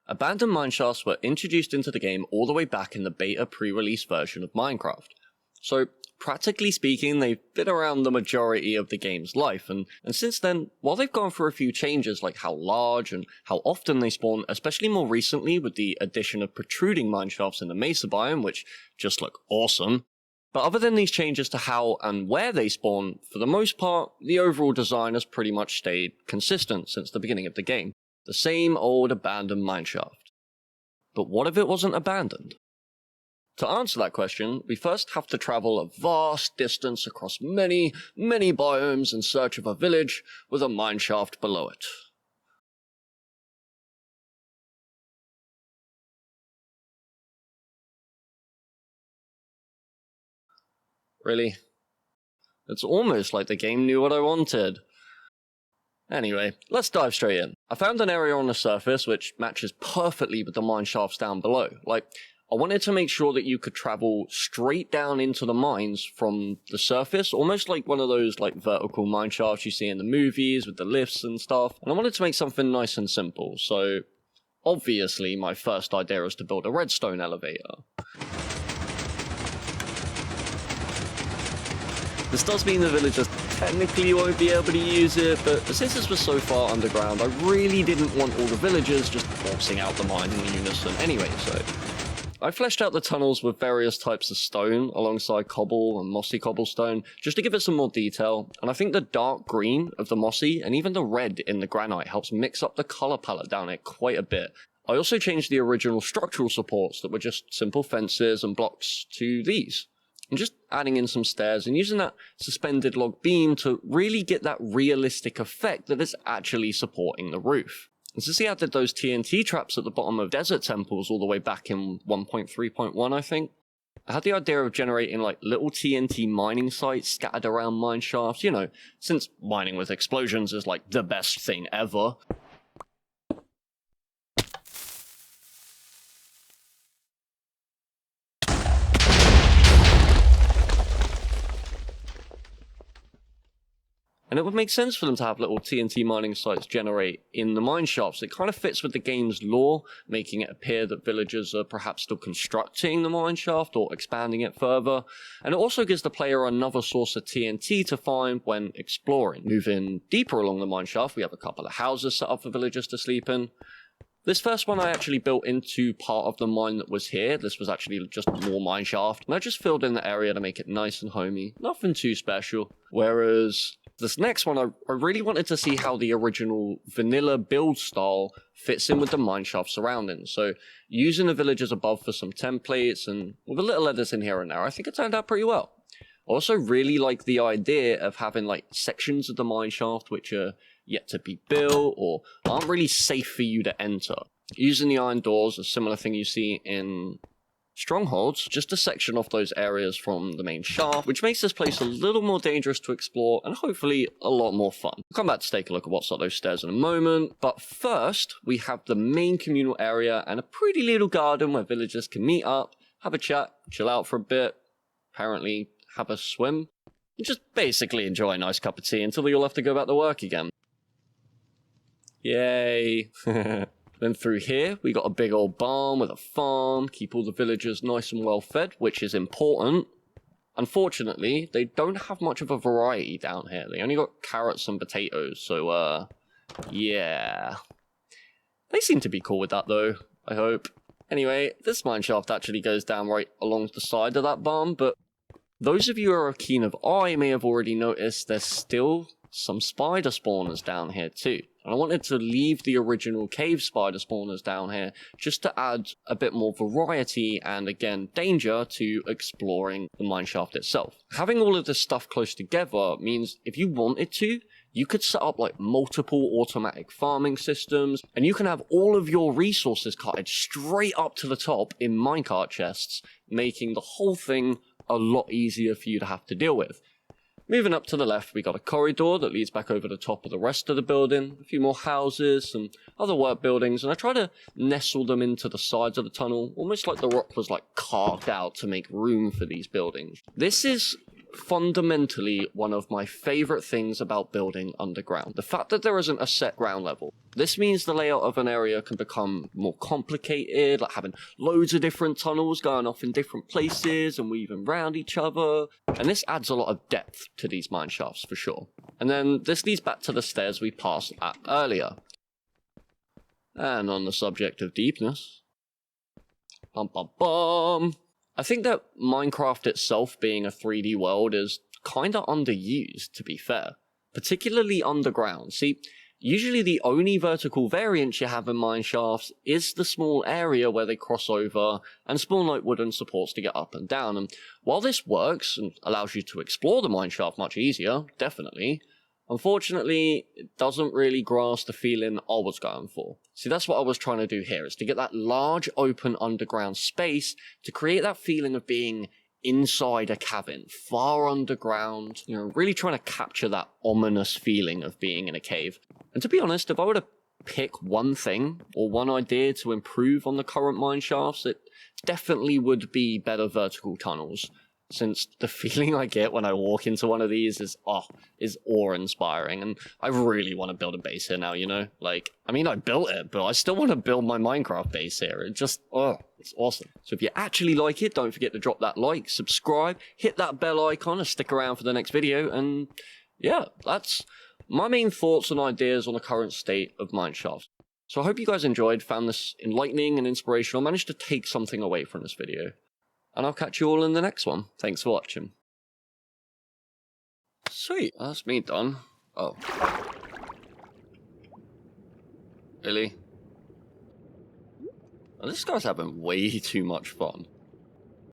Abandoned mineshafts were introduced into the game all the way back in the beta pre-release version of Minecraft. So, practically speaking, they've been around the majority of the game's life, and since then, while they've gone through a few changes like how large and how often they spawn, especially more recently with the addition of protruding mineshafts in the Mesa biome, which just look awesome. But other than these changes to how and where they spawn, for the most part, the overall design has pretty much stayed consistent since the beginning of the game. The same old abandoned mineshaft. But what if it wasn't abandoned? To answer that question, we first have to travel a vast distance across many biomes in search of a village with a mineshaft below it. Really? It's almost like the game knew what I wanted. Anyway, let's dive straight in. I found an area on the surface which matches perfectly with the mineshafts down below. Like, I wanted to make sure that you could travel straight down into the mines from the surface, almost like one of those like vertical mineshafts you see in the movies with the lifts and stuff. And I wanted to make something nice and simple, so obviously my first idea was to build a redstone elevator. This does mean the villagers technically won't be able to use it, but since this was so far underground, I really didn't want all the villagers just forcing out the mine in unison anyway, so I fleshed out the tunnels with various types of stone alongside cobble and mossy cobblestone just to give it some more detail, and I think the dark green of the mossy and even the red in the granite helps mix up the colour palette down it quite a bit. I also changed the original structural supports that were just simple fences and blocks to these. And just adding in some stairs and using that suspended log beam to really get that realistic effect that is actually supporting the roof. And to see I did those TNT traps at the bottom of desert temples all the way back in 1.3.1, I think. I had the idea of generating like little TNT mining sites scattered around mine shafts, you know, since mining with explosions is like the best thing ever. And it would make sense for them to have little TNT mining sites generate in the mine shafts. It kind of fits with the game's lore, making it appear that villagers are perhaps still constructing the mine shaft or expanding it further. And it also gives the player another source of TNT to find when exploring. Moving deeper along the mine shaft, we have a couple of houses set up for villagers to sleep in. This first one I actually built into part of the mine that was here. This was actually just more mine shaft, and I just filled in the area to make it nice and homey. Nothing too special. Whereas this next one, I really wanted to see how the original vanilla build style fits in with the mineshaft surroundings. So using the villagers above for some templates and with a little edits in here and there, I think it turned out pretty well. I also really like the idea of having like sections of the mineshaft which are yet to be built or aren't really safe for you to enter. Using the iron doors, a similar thing you see in strongholds, just to section off those areas from the main shaft, which makes this place a little more dangerous to explore and hopefully a lot more fun. We'll come back to take a look at what's on those stairs in a moment, but first we have the main communal area and a pretty little garden where villagers can meet up, have a chat, chill out for a bit, apparently have a swim, and just basically enjoy a nice cup of tea until you'll have to go back to work again. Yay! Then through here, we got a big old barn with a farm, keep all the villagers nice and well fed, which is important. Unfortunately, they don't have much of a variety down here. They only got carrots and potatoes, so yeah. They seem to be cool with that though, I hope. Anyway, this mineshaft actually goes down right along the side of that barn, but those of you who are keen of eye may have already noticed there's still some spider spawners down here too. And I wanted to leave the original cave spider spawners down here just to add a bit more variety and again danger to exploring the mineshaft itself. Having all of this stuff close together means if you wanted to, you could set up like multiple automatic farming systems and you can have all of your resources carted straight up to the top in minecart chests, making the whole thing a lot easier for you to have to deal with. Moving up to the left, we got a corridor that leads back over the top of the rest of the building, a few more houses, some other work buildings, and I try to nestle them into the sides of the tunnel, almost like the rock was like carved out to make room for these buildings. This is fundamentally one of my favorite things about building underground. The fact that there isn't a set ground level. This means the layout of an area can become more complicated, like having loads of different tunnels going off in different places and weaving around each other. And this adds a lot of depth to these mine shafts for sure. And then this leads back to the stairs we passed at earlier. And on the subject of deepness, bum bum bum. I think that Minecraft itself being a 3D world is kinda underused, to be fair. Particularly underground. See, usually the only vertical variance you have in mineshafts is the small area where they cross over and spawn like wooden supports to get up and down. And while this works and allows you to explore the mineshaft much easier, definitely, unfortunately, it doesn't really grasp the feeling I was going for. See, that's what I was trying to do here, is to get that large open underground space to create that feeling of being inside a cavern, far underground, you know, really trying to capture that ominous feeling of being in a cave. And to be honest, if I were to pick one thing or one idea to improve on the current mine shafts, it definitely would be better vertical tunnels. Since the feeling I get when I walk into one of these is awe-inspiring, and I really want to build a base here now, you know? Like, I mean, I built it, but I still want to build my Minecraft base here. It just, it's awesome. So if you actually like it, don't forget to drop that like, subscribe, hit that bell icon, and stick around for the next video, and yeah, that's my main thoughts and ideas on the current state of Mineshaft. So I hope you guys enjoyed, found this enlightening and inspirational, managed to take something away from this video. And I'll catch you all in the next one. Thanks for watching. Sweet, that's me done. Oh. Really? Oh, this guy's having way too much fun.